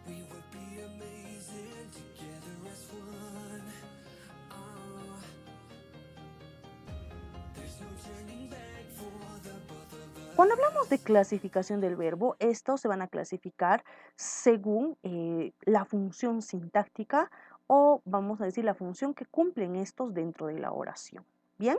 We would be amazing together as one. Oh, there's no turning back for the both of Cuando hablamos de us. clasificación del verbo, estos se van a clasificar según la función sintáctica o vamos a decir la función que cumplen estos dentro de la oración. Bien,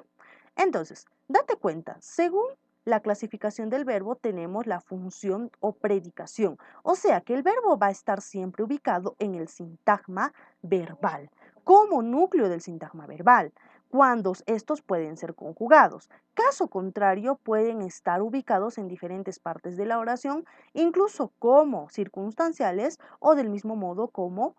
entonces, date cuenta, según la clasificación del verbo tenemos la función o predicación, o sea que el verbo va a estar siempre ubicado en el sintagma verbal, como núcleo del sintagma verbal, cuando estos pueden ser conjugados. Caso contrario, pueden estar ubicados en diferentes partes de la oración, incluso como circunstanciales o del mismo modo como,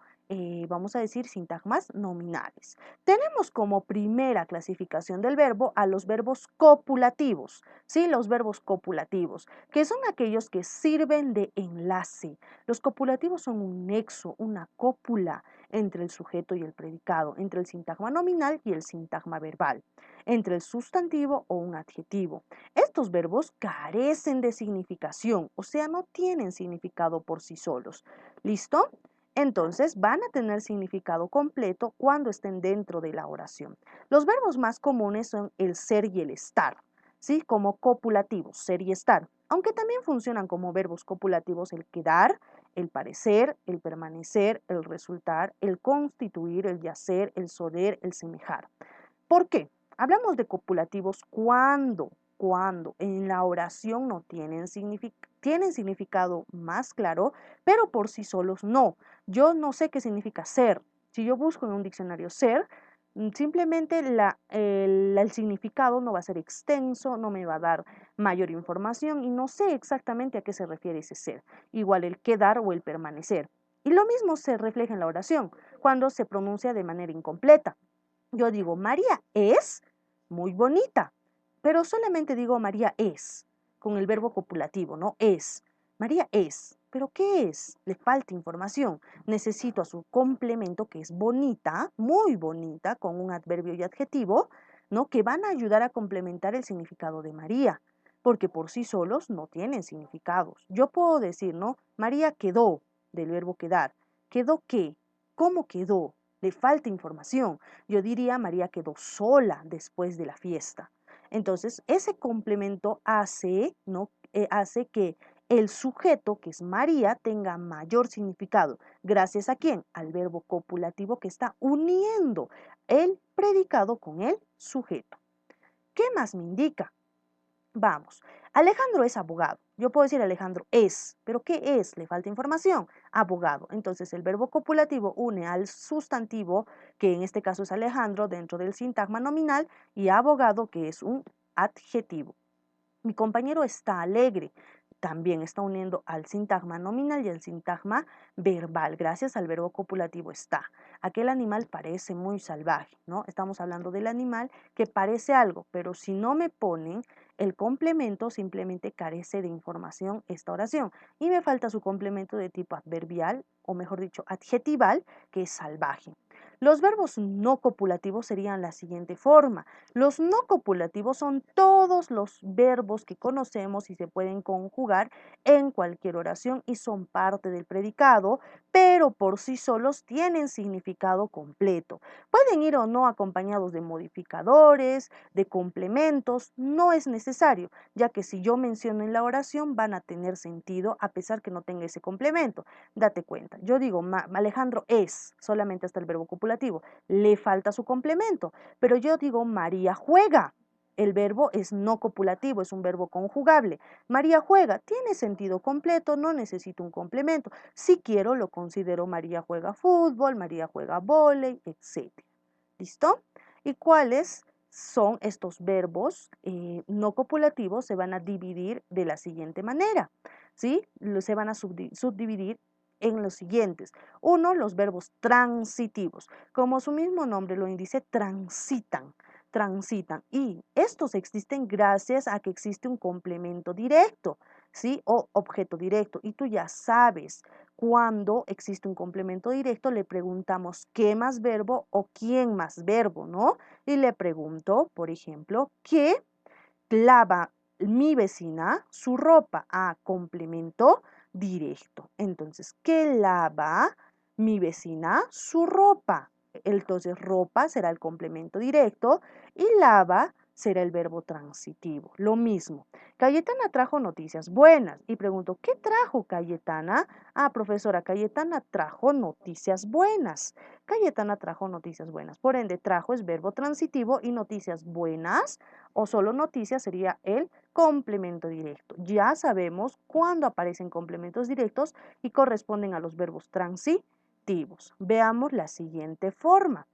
vamos a decir, sintagmas nominales. Tenemos como primera clasificación del verbo a los verbos copulativos, ¿sí? Los verbos copulativos, que son aquellos que sirven de enlace. Los copulativos son un nexo, una cópula entre el sujeto y el predicado, entre el sintagma nominal y el sintagma verbal, entre el sustantivo o un adjetivo. Estos verbos carecen de significación, o sea, no tienen significado por sí solos. ¿Listo? Entonces van a tener significado completo cuando estén dentro de la oración. Los verbos más comunes son el ser y el estar, ¿sí? Como copulativos, ser y estar, aunque también funcionan como verbos copulativos el quedar, el parecer, el permanecer, el resultar, el constituir, el yacer, el soler, el semejar. ¿Por qué? Hablamos de copulativos cuando en la oración no tienen significado más claro, pero por sí solos no. Yo no sé qué significa ser. Si yo busco en un diccionario ser, simplemente el significado no va a ser extenso, no me va a dar mayor información y no sé exactamente a qué se refiere ese ser. Igual el quedar o el permanecer. Y lo mismo se refleja en la oración, cuando se pronuncia de manera incompleta. Yo digo, María es muy bonita, pero solamente digo María es, con el verbo copulativo, ¿no? Es. María es. ¿Pero qué es? Le falta información. Necesito a su complemento, que es bonita, muy bonita, con un adverbio y adjetivo, ¿no? Que van a ayudar a complementar el significado de María, porque por sí solos no tienen significados. Yo puedo decir, ¿no? María quedó, del verbo quedar. ¿Quedó qué? ¿Cómo quedó? Le falta información. Yo diría María quedó sola después de la fiesta. Entonces, ese complemento hace, ¿no? Hace que el sujeto, que es María, tenga mayor significado. ¿Gracias a quién? Al verbo copulativo que está uniendo el predicado con el sujeto. ¿Qué más me indica? Vamos, Alejandro es abogado. Yo puedo decir Alejandro es, pero ¿qué es? Le falta información. Abogado. Entonces el verbo copulativo une al sustantivo, que en este caso es Alejandro, dentro del sintagma nominal, y abogado, que es un adjetivo. Mi compañero está alegre. También está uniendo al sintagma nominal y al sintagma verbal, gracias al verbo copulativo está. Aquel animal parece muy salvaje, ¿no? Estamos hablando del animal que parece algo, pero si no me ponen el complemento, simplemente carece de información esta oración. Y me falta su complemento de tipo adverbial, o mejor dicho, adjetival, que es salvaje. Los verbos no copulativos serían la siguiente forma. Los no copulativos son todos los verbos que conocemos y se pueden conjugar en cualquier oración y son parte del predicado, pero por sí solos tienen significado completo. Pueden ir o no acompañados de modificadores, de complementos, no es necesario, ya que si yo menciono en la oración van a tener sentido a pesar que no tenga ese complemento. Date cuenta, yo digo Alejandro es solamente hasta el verbo copulativo, le falta su complemento, pero yo digo María juega. El verbo es no copulativo, es un verbo conjugable. María juega, tiene sentido completo, no necesito un complemento. Si quiero, lo considero María juega fútbol, María juega vóley, etc. ¿Listo? ¿Y cuáles son estos verbos no copulativos? Se van a dividir de la siguiente manera, ¿sí? Se van a subdividir en los siguientes. Uno, los verbos transitivos. Como su mismo nombre lo indica, transitan. Y estos existen gracias a que existe un complemento directo, ¿sí? O objeto directo. Y tú ya sabes, cuando existe un complemento directo, le preguntamos qué más verbo o quién más verbo, ¿no? Y le pregunto, por ejemplo, ¿qué lava mi vecina su ropa? A complemento directo. Entonces, ¿qué lava mi vecina? Su ropa. Entonces, ropa será el complemento directo y lava será el verbo transitivo. Lo mismo. Cayetana trajo noticias buenas. Y pregunto, ¿qué trajo Cayetana? Ah, profesora, Cayetana trajo noticias buenas. Cayetana trajo noticias buenas. Por ende, trajo es verbo transitivo y noticias buenas o solo noticias sería el complemento directo. Ya sabemos cuándo aparecen complementos directos y corresponden a los verbos transitivos. Veamos la siguiente forma.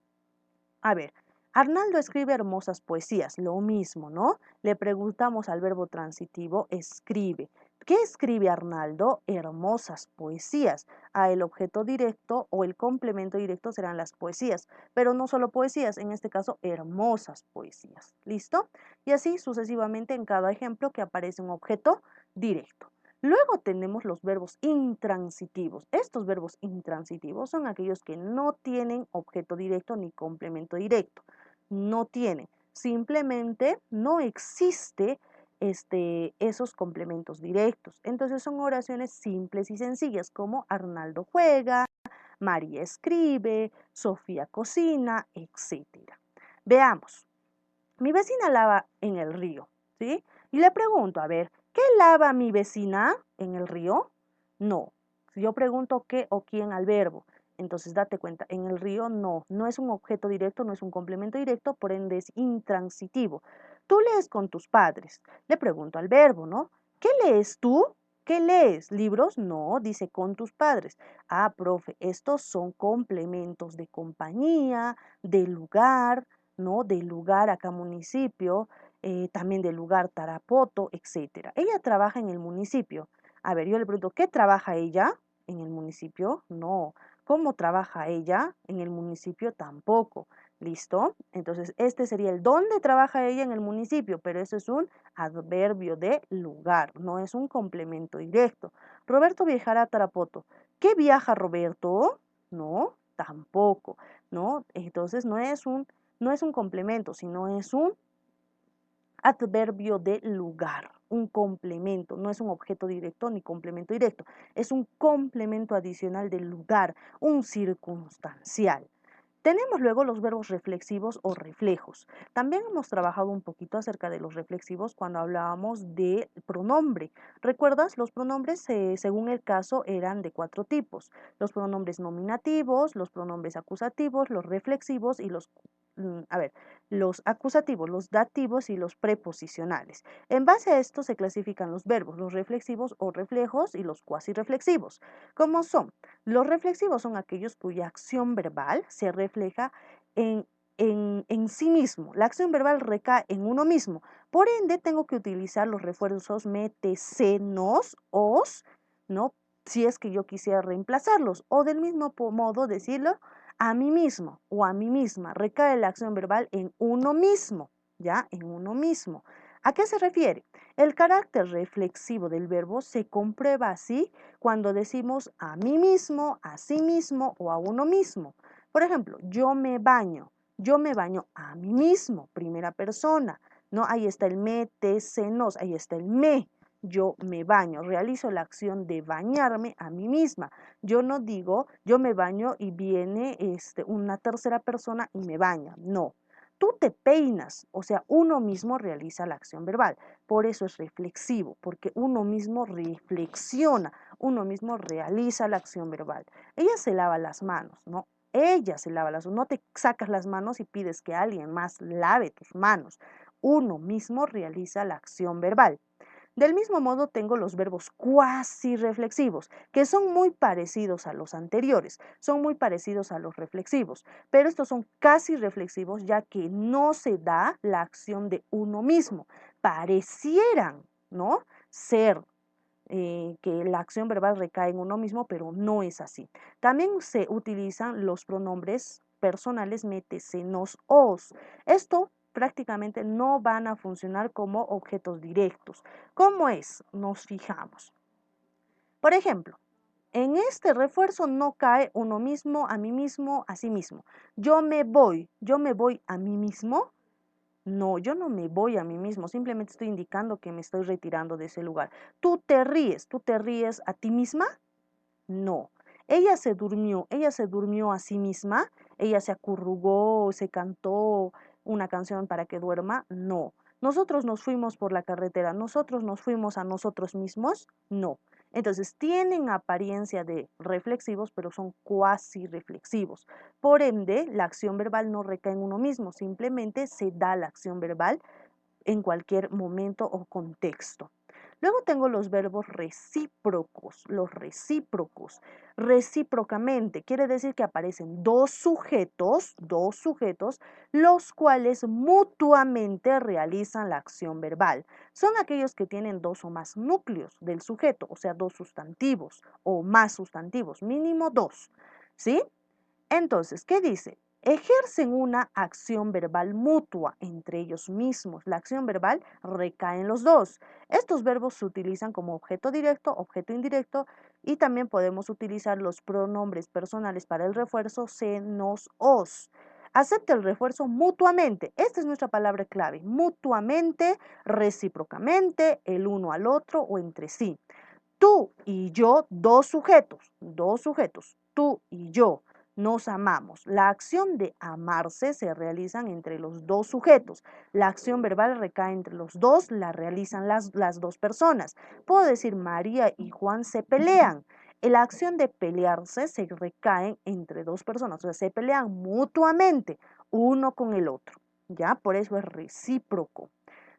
A ver, Arnaldo escribe hermosas poesías, lo mismo, ¿no? Le preguntamos al verbo transitivo, escribe. ¿Qué escribe Arnaldo? Hermosas poesías. El objeto directo o el complemento directo serán las poesías, pero no solo poesías, en este caso hermosas poesías. ¿Listo? Y así sucesivamente en cada ejemplo que aparece un objeto directo. Luego tenemos los verbos intransitivos. Estos verbos intransitivos son aquellos que no tienen objeto directo ni complemento directo. No tienen. Simplemente no existe esos complementos directos. Entonces son oraciones simples y sencillas como Arnaldo juega, María escribe, Sofía cocina, etc. Veamos. Mi vecina lava en el río, ¿sí? Y le pregunto, a ver, ¿qué lava mi vecina en el río? No. Si yo pregunto qué o quién al verbo, entonces date cuenta, en el río no es un objeto directo, no es un complemento directo, por ende es intransitivo. Tú lees con tus padres. Le pregunto al verbo, ¿no? ¿Qué lees tú? ¿Qué lees? ¿Libros? No, dice con tus padres. Ah, profe, estos son complementos de compañía, de lugar, ¿no? Del lugar acá municipio, también del lugar Tarapoto, etcétera. Ella trabaja en el municipio. A ver, yo le pregunto, ¿qué trabaja ella en el municipio? No. ¿Cómo trabaja ella en el municipio? Tampoco. ¿Listo? Entonces, este sería el dónde trabaja ella en el municipio, pero eso es un adverbio de lugar, no es un complemento directo. Roberto viajará a Tarapoto. ¿Qué viaja Roberto? No, tampoco, ¿no? Entonces, no es un complemento, sino es un adverbio de lugar, un complemento, no es un objeto directo ni complemento directo, es un complemento adicional del lugar, un circunstancial. Tenemos luego los verbos reflexivos o reflejos. También hemos trabajado un poquito acerca de los reflexivos cuando hablábamos de pronombre. ¿Recuerdas? Los pronombres, según el caso, eran de 4 tipos. Los pronombres nominativos, los pronombres acusativos, los reflexivos y los acusativos, los dativos y los preposicionales. En base a esto se clasifican los verbos, los reflexivos o reflejos y los cuasi reflexivos. ¿Cómo son? Los reflexivos son aquellos cuya acción verbal se refleja en sí mismo. La acción verbal recae en uno mismo. Por ende, tengo que utilizar los refuerzos mete, se, nos, os, ¿no? Si es que yo quisiera reemplazarlos. O del mismo modo decirlo, a mí mismo o a mí misma. Recae la acción verbal en uno mismo, ¿ya? En uno mismo. ¿A qué se refiere? El carácter reflexivo del verbo se comprueba así cuando decimos a mí mismo, a sí mismo o a uno mismo. Por ejemplo, yo me baño a mí mismo, primera persona, ¿no? Ahí está el me, te, se, nos, ahí está el me. Yo me baño, realizo la acción de bañarme a mí misma. Yo no digo, yo me baño y viene una tercera persona y me baña. No. Tú te peinas, o sea, uno mismo realiza la acción verbal. Por eso es reflexivo, porque uno mismo reflexiona, uno mismo realiza la acción verbal. Ella se lava las manos, ¿no? Ella se lava las manos. No te sacas las manos y pides que alguien más lave tus manos. Uno mismo realiza la acción verbal. Del mismo modo tengo los verbos cuasi reflexivos, que son muy parecidos a los anteriores, son muy parecidos a los reflexivos, pero estos son casi reflexivos ya que no se da la acción de uno mismo. Parecieran, ¿no? Ser que la acción verbal recae en uno mismo, pero no es así. También se utilizan los pronombres personales mete, se, nos, os. Esto prácticamente no van a funcionar como objetos directos. ¿Cómo es? Nos fijamos. Por ejemplo, en este refuerzo no cae uno mismo, a mí mismo, a sí mismo. Yo me voy a mí mismo. No, yo no me voy a mí mismo, simplemente estoy indicando que me estoy retirando de ese lugar. ¿Tú te ríes a ti misma? No. Ella se durmió a sí misma, ella se acurrugó, se cantó una canción para que duerma, no. Nosotros nos fuimos por la carretera, nosotros nos fuimos a nosotros mismos, no. Entonces, tienen apariencia de reflexivos, pero son cuasi reflexivos. Por ende, la acción verbal no recae en uno mismo, simplemente se da la acción verbal en cualquier momento o contexto. Luego tengo los verbos recíprocos, los recíprocos. Recíprocamente quiere decir que aparecen dos sujetos, los cuales mutuamente realizan la acción verbal. Son aquellos que tienen dos o más núcleos del sujeto, o sea, dos sustantivos o más sustantivos, mínimo dos. ¿Sí? Entonces, ¿qué dice? Ejercen una acción verbal mutua entre ellos mismos. La acción verbal recae en los dos. Estos verbos se utilizan como objeto directo, objeto indirecto y también podemos utilizar los pronombres personales para el refuerzo se, nos, os. Acepta el refuerzo mutuamente. Esta es nuestra palabra clave. Mutuamente, recíprocamente, el uno al otro o entre sí. Tú y yo, dos sujetos, tú y yo nos amamos. La acción de amarse se realizan entre los dos sujetos. La acción verbal recae entre los dos, la realizan las dos personas. Puedo decir María y Juan se pelean. La acción de pelearse se recae entre dos personas, o sea, se pelean mutuamente uno con el otro. ¿Ya? Por eso es recíproco.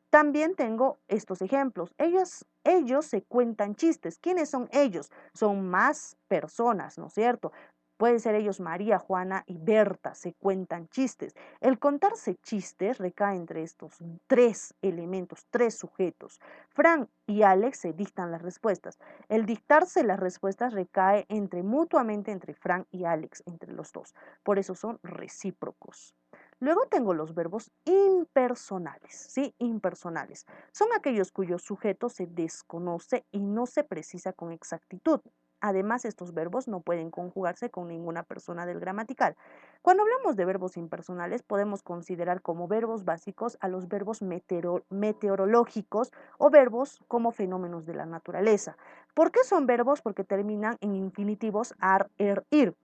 También tengo estos ejemplos. Ellos se cuentan chistes. ¿Quiénes son ellos? Son más personas, ¿no es cierto? Pueden ser ellos María, Juana y Berta, se cuentan chistes. El contarse chistes recae entre estos tres elementos, tres sujetos. Fran y Alex se dictan las respuestas. El dictarse las respuestas recae mutuamente entre Fran y Alex, entre los dos. Por eso son recíprocos. Luego tengo los verbos impersonales, ¿sí? Impersonales. Son aquellos cuyos sujetos se desconoce y no se precisa con exactitud. Además, estos verbos no pueden conjugarse con ninguna persona del gramatical. Cuando hablamos de verbos impersonales, podemos considerar como verbos básicos a los verbos meteorológicos o verbos como fenómenos de la naturaleza. ¿Por qué son verbos? Porque terminan en infinitivos ar, er, ir,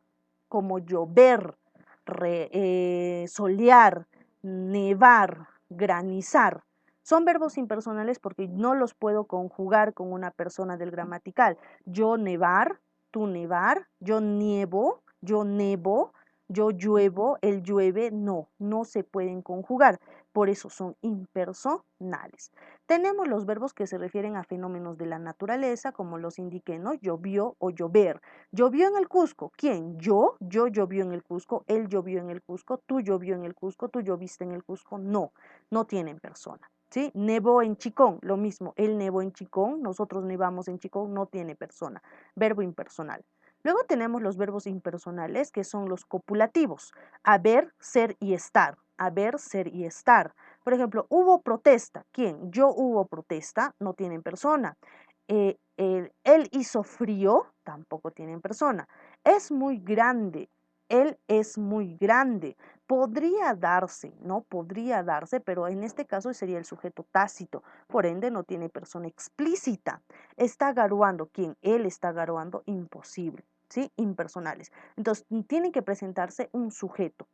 como llover, solear, nevar, granizar. Son verbos impersonales porque no los puedo conjugar con una persona del gramatical. Yo nevar, tú nevar, yo niebo, yo nevo, yo lluevo, él llueve, no, no se pueden conjugar. Por eso son impersonales. Tenemos los verbos que se refieren a fenómenos de la naturaleza, como los indiqué, ¿no? Llovió o llover. Llovió en el Cusco. ¿Quién? Yo llovió en el Cusco, él llovió en el Cusco, tú llovió en el Cusco, tú lloviste en el Cusco. No, no tienen persona. ¿Sí? Nevó en Chicón, lo mismo, él nevó en Chicón, nosotros nevamos en Chicón, no tiene persona. Verbo impersonal. Luego tenemos los verbos impersonales, que son los copulativos. Haber, ser y estar. Haber, ser y estar. Por ejemplo, hubo protesta. ¿Quién? Yo hubo protesta, no tienen persona. Él hizo frío, tampoco tienen persona. Es muy grande, él es muy grande. Podría darse, ¿no? Podría darse, pero en este caso sería el sujeto tácito, por ende no tiene persona explícita. Está garuando, ¿quién? Él está garuando, imposible, ¿sí? Impersonales. Entonces, tiene que presentarse un sujeto.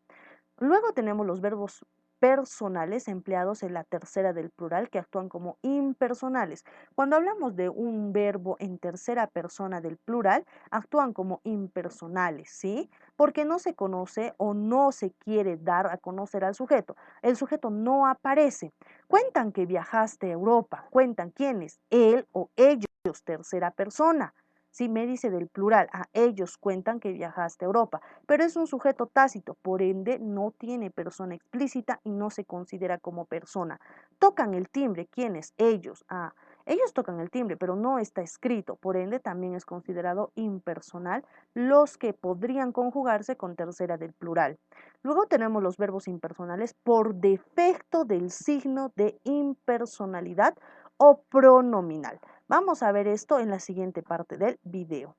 Luego tenemos los verbos personales empleados en la tercera del plural que actúan como impersonales. Cuando hablamos de un verbo en tercera persona del plural, actúan como impersonales, ¿sí? Porque no se conoce o no se quiere dar a conocer al sujeto. El sujeto no aparece. Cuentan que viajaste a Europa. Cuentan quiénes, él o ellos, tercera persona. Si me dice del plural, a ellos cuentan que viajaste a Europa, pero es un sujeto tácito, por ende no tiene persona explícita y no se considera como persona. Tocan el timbre, ¿quiénes? Ellos. Ellos tocan el timbre, pero no está escrito, por ende también es considerado impersonal los que podrían conjugarse con tercera del plural. Luego tenemos los verbos impersonales por defecto del signo de impersonalidad o pronominal. Vamos a ver esto en la siguiente parte del video.